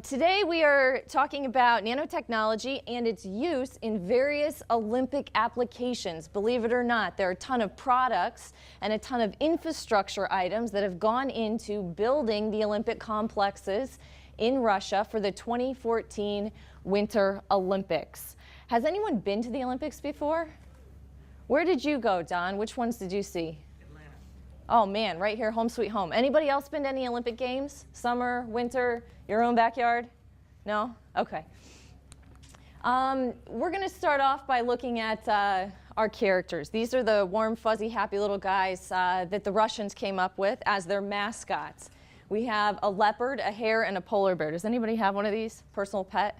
Today we are talking about nanotechnology and its use in various Olympic applications. Believe it or not, there are a ton of products and a ton of infrastructure items that have gone into building the Olympic complexes in Russia for the 2014 Winter Olympics. Has anyone been to the Olympics before? Where did you go, Don? Which ones did you see? Atlanta. Oh man, right here, home sweet home. Anybody else been to any Olympic Games? Summer, winter, your own backyard? No? Okay. We're going to start off by looking at our characters. These are the warm, fuzzy, happy little guys that the Russians came up with as their mascots. We have a leopard, a hare, and a polar bear. Does anybody have one of these? Personal pet?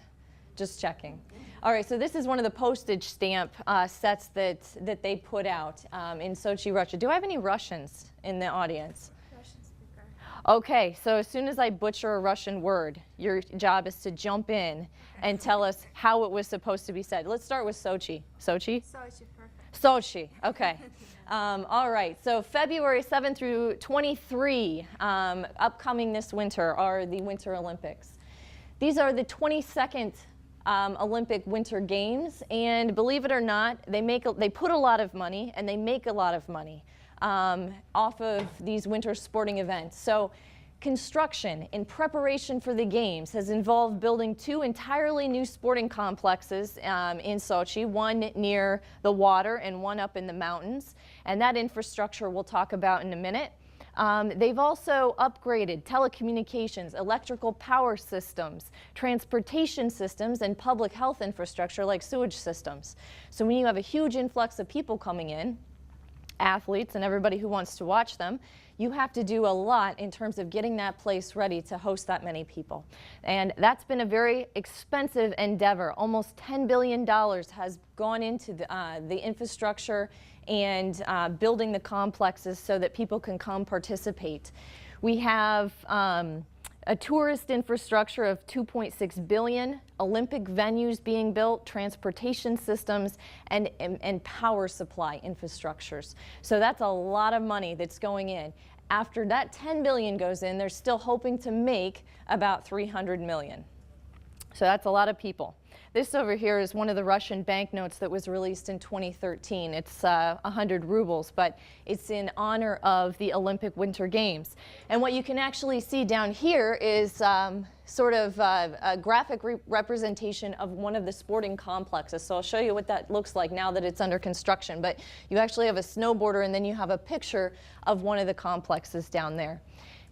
Just checking. All right, so this is one of the postage stamp sets that they put out in Sochi, Russia. Do I have any Russians in the audience? Russian speaker. Okay, so as soon as I butcher a Russian word, your job is to jump in and tell us how it was supposed to be said. Let's start with Sochi. Sochi? Sochi, perfect. Sochi, okay. All right, so February 7 through 23, upcoming this winter, are the Winter Olympics. These are the 22nd Olympic Winter Games, and believe it or not, they put a lot of money and they make a lot of money off of these winter sporting events. So construction in preparation for the games has involved building two entirely new sporting complexes in Sochi, one near the water and one up in the mountains, and that infrastructure we'll talk about in a minute. They've also upgraded telecommunications, electrical power systems, transportation systems, and public health infrastructure like sewage systems. So when you have a huge influx of people coming in, athletes and everybody who wants to watch them, you have to do a lot in terms of getting that place ready to host that many people. And that's been a very expensive endeavor. Almost $10 billion has gone into the infrastructure and building the complexes so that people can come participate. We have a tourist infrastructure of $2.6 billion, Olympic venues being built, transportation systems, and power supply infrastructures. So that's a lot of money that's going in. After that $10 billion goes in, they're still hoping to make about $300 million. So that's a lot of people. This over here is one of the Russian banknotes that was released in 2013. It's 100 rubles, but it's in honor of the Olympic Winter Games. And what you can actually see down here is sort of a graphic representation of one of the sporting complexes. So I'll show you what that looks like now that it's under construction. But you actually have a snowboarder, and then you have a picture of one of the complexes down there.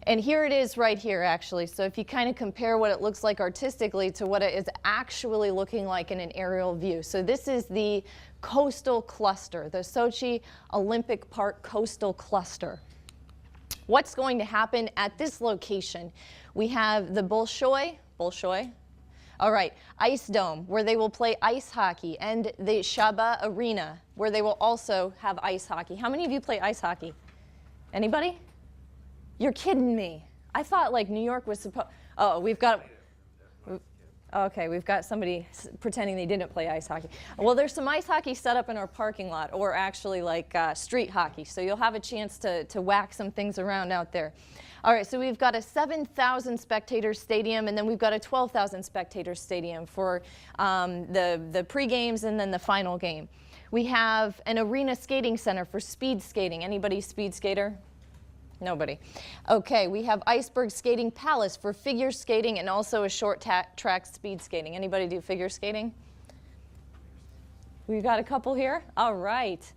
And here it is right here, actually. So if you kind of compare what it looks like artistically to what it is actually looking like in an aerial view. So this is the coastal cluster, the Sochi Olympic Park coastal cluster. What's going to happen at this location? We have the Bolshoi, all right, Ice Dome, where they will play ice hockey, and the Shaba Arena, where they will also have ice hockey. How many of you play ice hockey? Anybody? You're kidding me. I thought like New York was supposed, oh, we've got somebody pretending they didn't play ice hockey. Well, there's some ice hockey set up in our parking lot, or actually like street hockey. So you'll have a chance to whack some things around out there. All right, so we've got a 7,000 spectator stadium, and then we've got a 12,000 spectator stadium for the pre-games and then the final game. We have an arena skating center for speed skating. Anybody speed skater? Nobody. Okay, we have Iceberg Skating Palace for figure skating and also a short track speed skating. Anybody do figure skating? We've got a couple here. All right.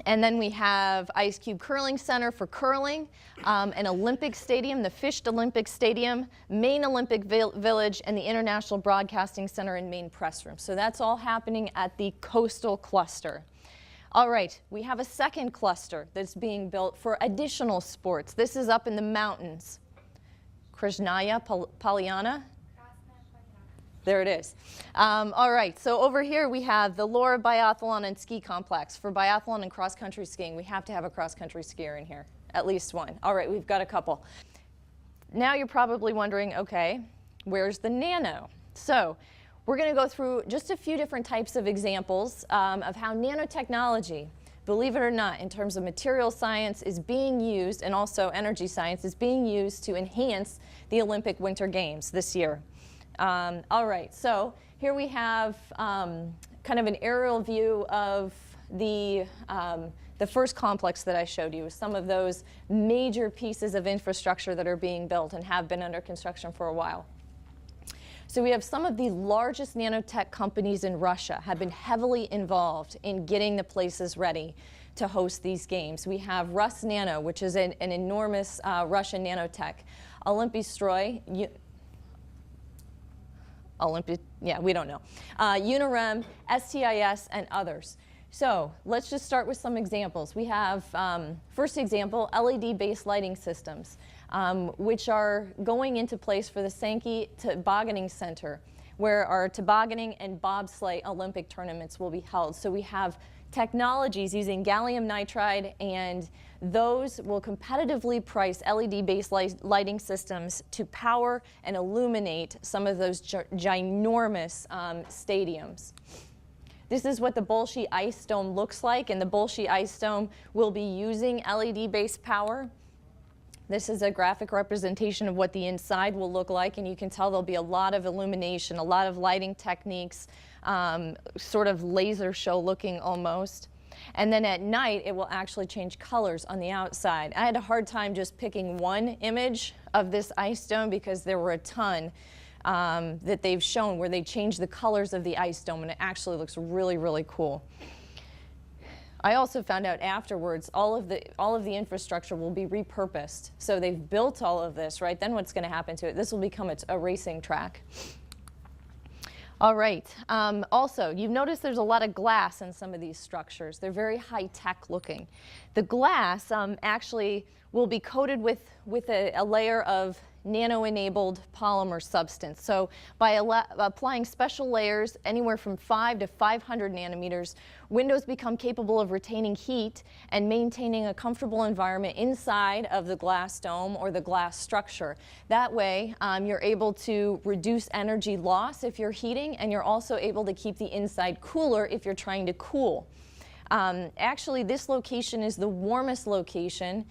And then we have Ice Cube Curling Center for curling, an Olympic Stadium, the Fished Olympic Stadium, Maine Olympic Village, and the International Broadcasting Center and Maine Press Room. So that's all happening at the coastal cluster. All right, we have a second cluster that's being built for additional sports. This is up in the mountains. Krasnaya Polyana. There it is. All right, so over here we have the Laura Biathlon and Ski Complex. For biathlon and cross-country skiing, we have to have a cross-country skier in here, at least one. All right, we've got a couple. Now you're probably wondering, okay, where's the nano? So we're going to go through just a few different types of examples of how nanotechnology, believe it or not, in terms of material science, is being used, and also energy science, is being used to enhance the Olympic Winter Games this year. All right, so here we have kind of an aerial view of the first complex that I showed you, some of those major pieces of infrastructure that are being built and have been under construction for a while. So we have some of the largest nanotech companies in Russia have been heavily involved in getting the places ready to host these games. We have Nano, which is an enormous Russian nanotech. Olympustroy, we don't know. Unirem, STIS, and others. So let's just start with some examples. We have, first example, LED-based lighting systems, which are going into place for the Sankey Tobogganing Center, where our tobogganing and bobsleigh Olympic tournaments will be held. So we have technologies using gallium nitride, and those will competitively price LED-based lighting systems to power and illuminate some of those ginormous stadiums. This is what the Bolshoi Ice Dome looks like, and the Bolshoi Ice Dome will be using LED-based power. This is a graphic representation of what the inside will look like, and you can tell there'll be a lot of illumination, a lot of lighting techniques, sort of laser show looking almost. And then at night, it will actually change colors on the outside. I had a hard time just picking one image of this ice dome because there were a ton that they've shown where they change the colors of the ice dome, and it actually looks really, really cool. I also found out afterwards all of the infrastructure will be repurposed. So they've built all of this, right? Then what's going to happen to it? This will become a racing track. All right. Also, you've noticed there's a lot of glass in some of these structures. They're very high-tech looking. The glass actually will be coated with a layer of nano-enabled polymer substance. So by applying special layers anywhere from 5 to 500 nanometers, windows become capable of retaining heat and maintaining a comfortable environment inside of the glass dome or the glass structure. That way, you're able to reduce energy loss if you're heating, and you're also able to keep the inside cooler if you're trying to cool. Actually, this location is the warmest location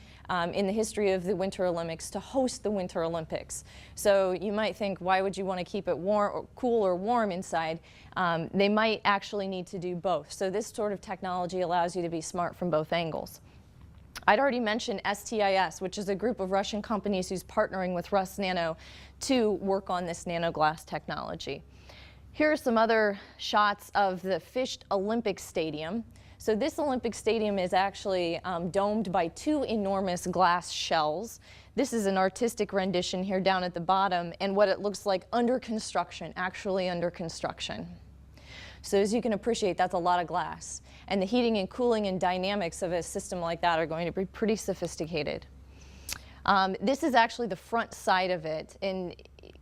in the history of the Winter Olympics to host the Winter Olympics. So you might think, why would you want to keep it warm, or cool or warm inside? They might actually need to do both. So this sort of technology allows you to be smart from both angles. I'd already mentioned STIS, which is a group of Russian companies who's partnering with Nano to work on this nanoglass technology. Here are some other shots of the Fished Olympic Stadium. So this Olympic Stadium is actually domed by two enormous glass shells. This is an artistic rendition here down at the bottom, and what it looks like under construction, actually under construction. So as you can appreciate, that's a lot of glass. And the heating and cooling and dynamics of a system like that are going to be pretty sophisticated. This is actually the front side of it. And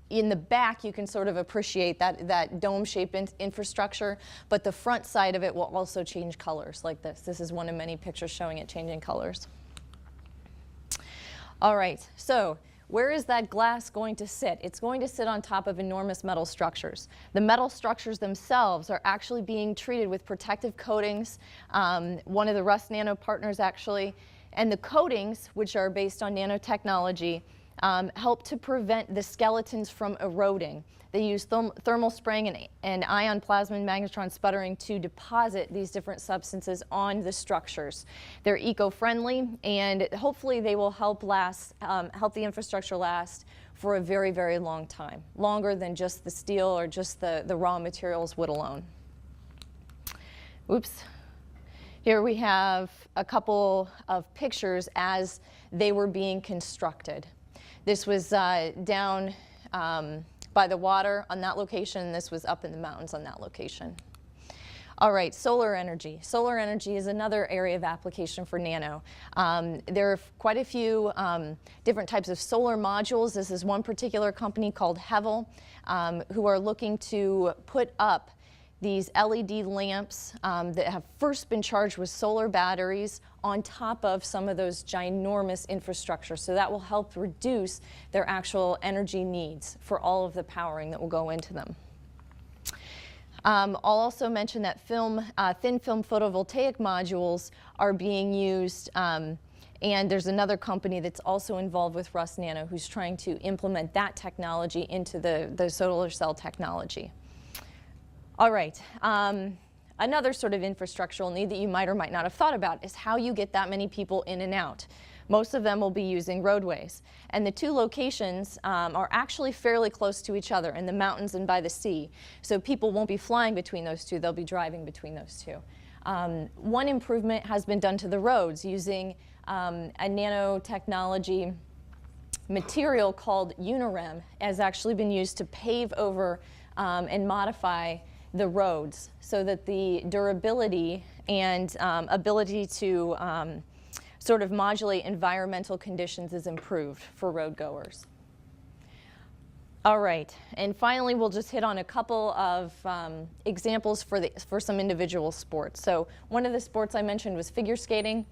in the back, you can sort of appreciate that dome-shaped infrastructure, but the front side of it will also change colors like this. This is one of many pictures showing it changing colors. All right, so where is that glass going to sit? It's going to sit on top of enormous metal structures. The metal structures themselves are actually being treated with protective coatings. One of the Nano partners actually, and the coatings, which are based on nanotechnology, help to prevent the skeletons from eroding. They use thermal spraying and ion plasma magnetron sputtering to deposit these different substances on the structures. They're eco-friendly, and hopefully they will help the infrastructure last for a very, very long time, longer than just the steel or just the raw materials would alone. Oops. Here we have a couple of pictures as they were being constructed. This was down by the water on that location. This was up in the mountains on that location. All right, solar energy. Solar energy is another area of application for nano. There are quite a few different types of solar modules. This is one particular company called Hevel, who are looking to put up these LED lamps that have first been charged with solar batteries on top of some of those ginormous infrastructures. So that will help reduce their actual energy needs for all of the powering that will go into them. I'll also mention that thin film photovoltaic modules are being used, and there's another company that's also involved with Rust Nano who's trying to implement that technology into the solar cell technology. All right, another sort of infrastructural need that you might or might not have thought about is how you get that many people in and out. Most of them will be using roadways. And the two locations are actually fairly close to each other in the mountains and by the sea. So people won't be flying between those two, they'll be driving between those two. One improvement has been done to the roads using a nanotechnology material called Unirem has actually been used to pave over and modify the roads so that the durability and ability to sort of modulate environmental conditions is improved for road goers. All right, and finally we'll just hit on a couple of examples for some individual sports. So one of the sports I mentioned was figure skating.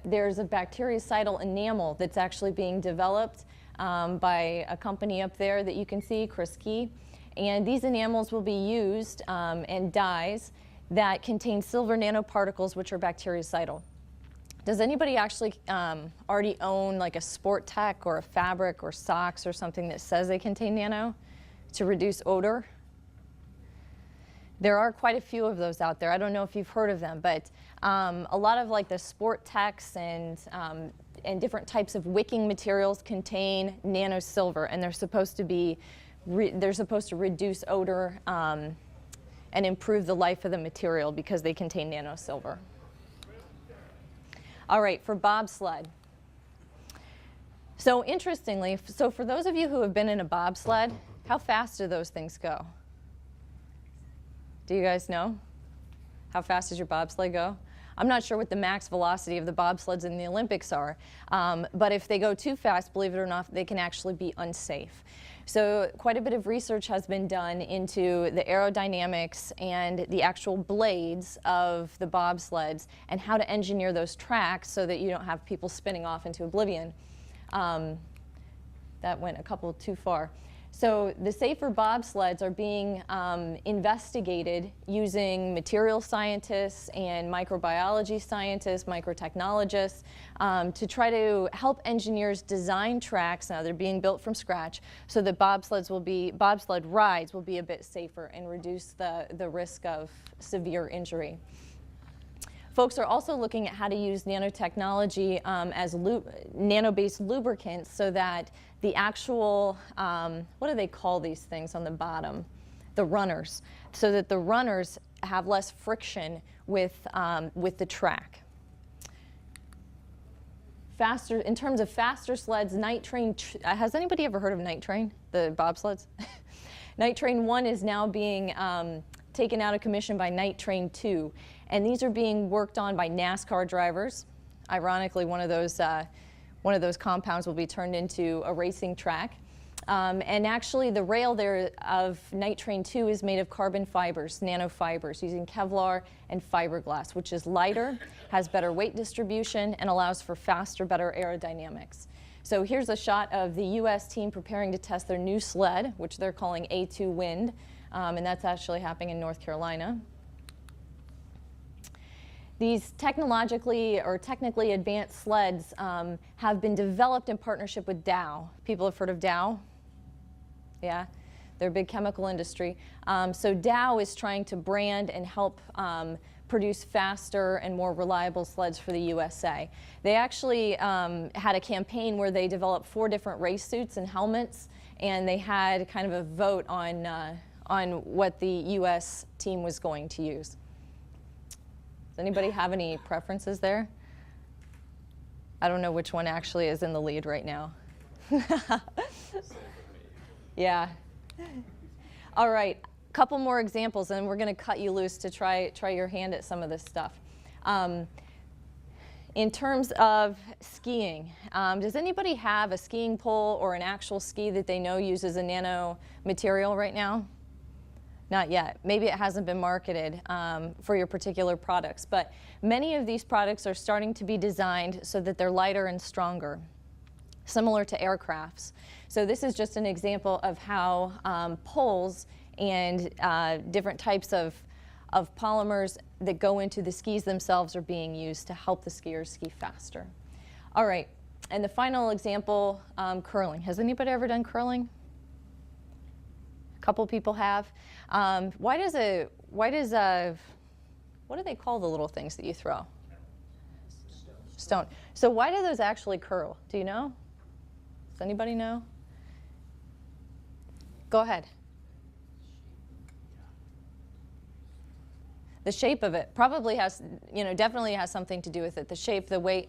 There's a bactericidal enamel that's actually being developed by a company up there that you can see, Chris Key. And these enamels will be used and dyes that contain silver nanoparticles, which are bactericidal. Does anybody actually already own like a sport tech or a fabric or socks or something that says they contain nano to reduce odor? There are quite a few of those out there. I don't know if you've heard of them, but a lot of like the sport techs and different types of wicking materials contain nano silver, and they're supposed to reduce odor and improve the life of the material because they contain nano silver. All right, for bobsled. So interestingly, for those of you who have been in a bobsled, how fast do those things go? Do you guys know? How fast does your bobsled go? I'm not sure what the max velocity of the bobsleds in the Olympics are, but if they go too fast, believe it or not, they can actually be unsafe. So quite a bit of research has been done into the aerodynamics and the actual blades of the bobsleds and how to engineer those tracks so that you don't have people spinning off into oblivion. That went a couple too far. So the safer bobsleds are being investigated using material scientists and microbiology scientists, microtechnologists, to try to help engineers design tracks. Now they're being built from scratch so that bobsled rides will be a bit safer and reduce the risk of severe injury. Folks are also looking at how to use nanotechnology as nano-based lubricants so that the actual, what do they call these things on the bottom? The runners, so that the runners have less friction with the track. Faster, in terms of faster sleds, Night Train, has anybody ever heard of Night Train, the bobsleds? Night Train 1 is now being taken out of commission by Night Train 2. And these are being worked on by NASCAR drivers. Ironically, one of those compounds will be turned into a racing track. And actually, the rail there of Night Train 2 is made of carbon fibers, nanofibers, using Kevlar and fiberglass, which is lighter, has better weight distribution, and allows for faster, better aerodynamics. So here's a shot of the US team preparing to test their new sled, which they're calling A2 Wind, and that's actually happening in North Carolina. These technically advanced sleds have been developed in partnership with Dow. People have heard of Dow? Yeah, they're a big chemical industry. So Dow is trying to brand and help produce faster and more reliable sleds for the USA. They actually had a campaign where they developed 4 different race suits and helmets, and they had kind of a vote on what the US team was going to use. Does anybody have any preferences there? I don't know which one actually is in the lead right now. Yeah. All right, couple more examples, and we're going to cut you loose to try your hand at some of this stuff. In terms of skiing, does anybody have a skiing pole or an actual ski that they know uses a nano material right now? Not yet. Maybe it hasn't been marketed for your particular products, but many of these products are starting to be designed so that they're lighter and stronger. similar to aircrafts. So this is just an example of how poles and different types of polymers that go into the skis themselves are being used to help the skiers ski faster. All right, and the final example, curling. Has anybody ever done curling? A couple people have. What do they call the little things that you throw? Stone. So why do those actually curl? Do you know? Does anybody know? Go ahead. The shape of it probably has, definitely has something to do with it. The shape, the weight.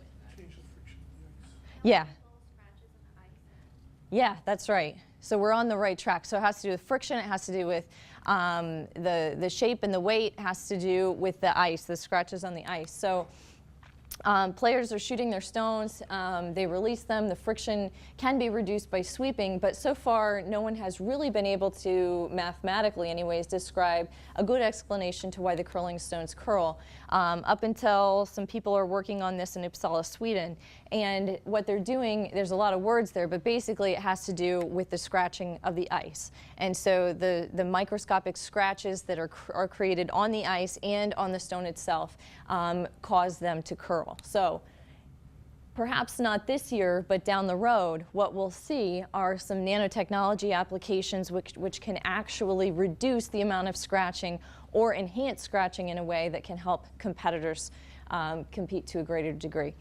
Yeah. Yeah, that's right. So we're on the right track. So it has to do with friction. It has to do with the shape, and the weight has to do with the ice, the scratches on the ice. So players are shooting their stones, they release them, the friction can be reduced by sweeping, but so far no one has really been able to, mathematically anyways, describe a good explanation to why the curling stones curl, up until some people are working on this in Uppsala, Sweden. And what they're doing, there's a lot of words there, but basically it has to do with the scratching of the ice. And so the microscopic scratches that are created on the ice and on the stone itself cause them to curl. So perhaps not this year, but down the road, what we'll see are some nanotechnology applications which can actually reduce the amount of scratching or enhance scratching in a way that can help competitors compete to a greater degree.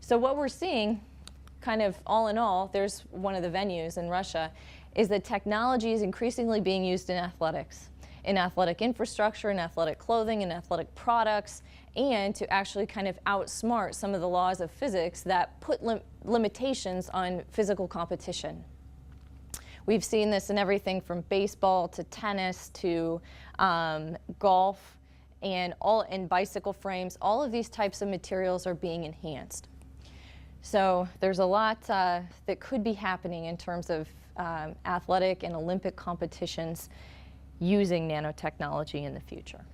So what we're seeing, kind of all in all, there's one of the venues in Russia, is that technology is increasingly being used in athletics, in athletic infrastructure, in athletic clothing, in athletic products, and to actually kind of outsmart some of the laws of physics that put limitations on physical competition. We've seen this in everything from baseball to tennis to golf and bicycle frames. All of these types of materials are being enhanced. So there's a lot that could be happening in terms of athletic and Olympic competitions using nanotechnology in the future.